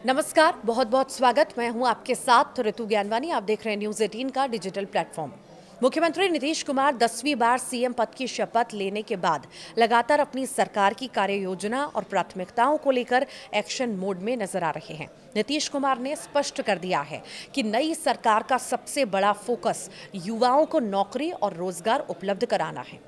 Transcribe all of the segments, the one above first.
नमस्कार, बहुत बहुत स्वागत। मैं हूं आपके साथ ऋतु ज्ञानवानी। आप देख रहे हैं न्यूज़ 18 का डिजिटल प्लेटफॉर्म। मुख्यमंत्री नीतीश कुमार 10वीं बार सीएम पद की शपथ लेने के बाद लगातार अपनी सरकार की कार्य योजना और प्राथमिकताओं को लेकर एक्शन मोड में नजर आ रहे हैं। नीतीश कुमार ने स्पष्ट कर दिया है कि नई सरकार का सबसे बड़ा फोकस युवाओं को नौकरी और रोजगार उपलब्ध कराना है।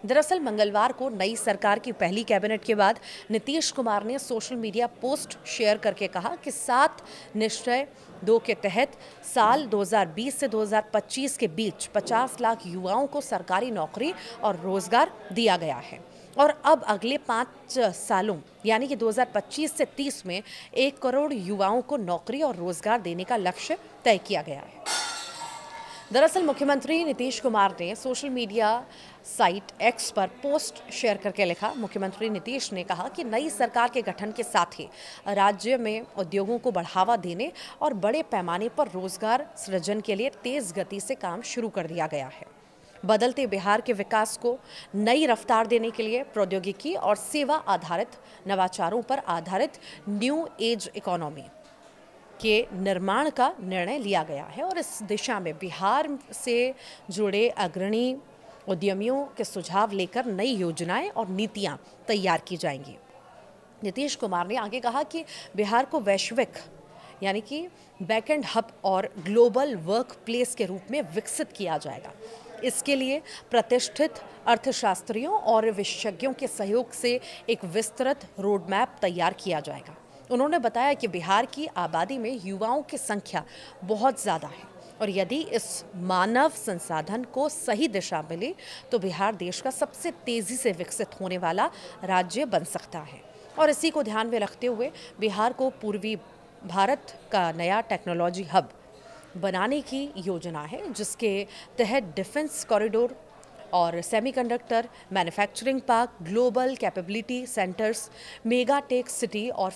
दरअसल मंगलवार को नई सरकार की पहली कैबिनेट के बाद नीतीश कुमार ने सोशल मीडिया पोस्ट शेयर करके कहा कि 7 निश्चय 2 के तहत साल 2020 से 2025 के बीच 50 लाख युवाओं को सरकारी नौकरी और रोजगार दिया गया है और अब अगले 5 सालों यानी कि 2025 से 30 में 1 करोड़ युवाओं को नौकरी और रोजगार देने का लक्ष्य तय किया गया है। दरअसल मुख्यमंत्री नीतीश कुमार ने सोशल मीडिया साइट एक्स पर पोस्ट शेयर करके लिखा। मुख्यमंत्री नीतीश ने कहा कि नई सरकार के गठन के साथ ही राज्य में उद्योगों को बढ़ावा देने और बड़े पैमाने पर रोजगार सृजन के लिए तेज गति से काम शुरू कर दिया गया है। बदलते बिहार के विकास को नई रफ्तार देने के लिए प्रौद्योगिकी और सेवा आधारित नवाचारों पर आधारित न्यू एज इकोनॉमी के निर्माण का निर्णय लिया गया है और इस दिशा में बिहार से जुड़े अग्रणी उद्यमियों के सुझाव लेकर नई योजनाएं और नीतियां तैयार की जाएंगी। नीतीश कुमार ने आगे कहा कि बिहार को वैश्विक यानी कि बैकएंड हब और ग्लोबल वर्क प्लेस के रूप में विकसित किया जाएगा। इसके लिए प्रतिष्ठित अर्थशास्त्रियों और विशेषज्ञों के सहयोग से एक विस्तृत रोड मैप तैयार किया जाएगा। उन्होंने बताया कि बिहार की आबादी में युवाओं की संख्या बहुत ज़्यादा है और यदि इस मानव संसाधन को सही दिशा मिले तो बिहार देश का सबसे तेज़ी से विकसित होने वाला राज्य बन सकता है। और इसी को ध्यान में रखते हुए बिहार को पूर्वी भारत का नया टेक्नोलॉजी हब बनाने की योजना है, जिसके तहत डिफेंस कॉरिडोर और semiconductor manufacturing park, global capability centres, mega tech city और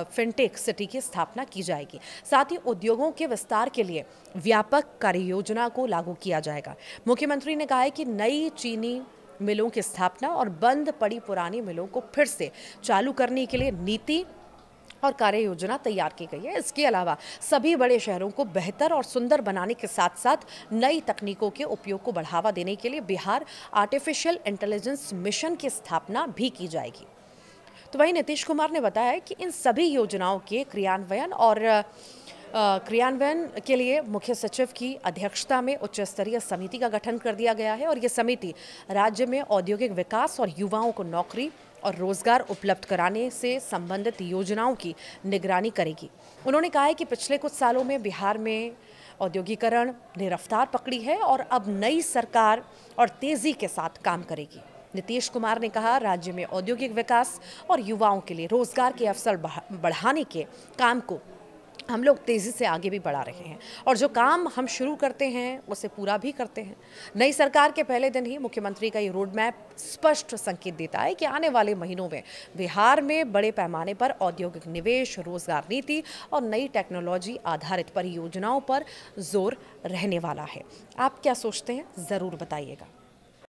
फिनटेक सिटी की स्थापना की जाएगी। साथ ही उद्योगों के विस्तार के लिए व्यापक कार्ययोजना को लागू किया जाएगा। मुख्यमंत्री ने कहा है कि नई चीनी मिलों की स्थापना और बंद पड़ी पुरानी मिलों को फिर से चालू करने के लिए नीति और कार्य योजना तैयार की गई है। इसके अलावा सभी बड़े शहरों को बेहतर और सुंदर बनाने के साथ साथ नई तकनीकों के उपयोग को बढ़ावा देने के लिए बिहार आर्टिफिशियल इंटेलिजेंस मिशन की स्थापना भी की जाएगी। तो वहीं नीतीश कुमार ने बताया कि इन सभी योजनाओं के क्रियान्वयन के लिए मुख्य सचिव की अध्यक्षता में उच्च स्तरीय समिति का गठन कर दिया गया है और ये समिति राज्य में औद्योगिक विकास और युवाओं को नौकरी और रोजगार उपलब्ध कराने से संबंधित योजनाओं की निगरानी करेगी। उन्होंने कहा है कि पिछले कुछ सालों में बिहार में औद्योगिकरण ने रफ्तार पकड़ी है और अब नई सरकार और तेजी के साथ काम करेगी। नीतीश कुमार ने कहा, राज्य में औद्योगिक विकास और युवाओं के लिए रोजगार के अवसर बढ़ाने के काम को हम लोग तेज़ी से आगे भी बढ़ा रहे हैं और जो काम हम शुरू करते हैं उसे पूरा भी करते हैं। नई सरकार के पहले दिन ही मुख्यमंत्री का ये रोड मैप स्पष्ट संकेत देता है कि आने वाले महीनों में बिहार में बड़े पैमाने पर औद्योगिक निवेश, रोजगार नीति और नई टेक्नोलॉजी आधारित परियोजनाओं पर जोर रहने वाला है। आप क्या सोचते हैं, ज़रूर बताइएगा।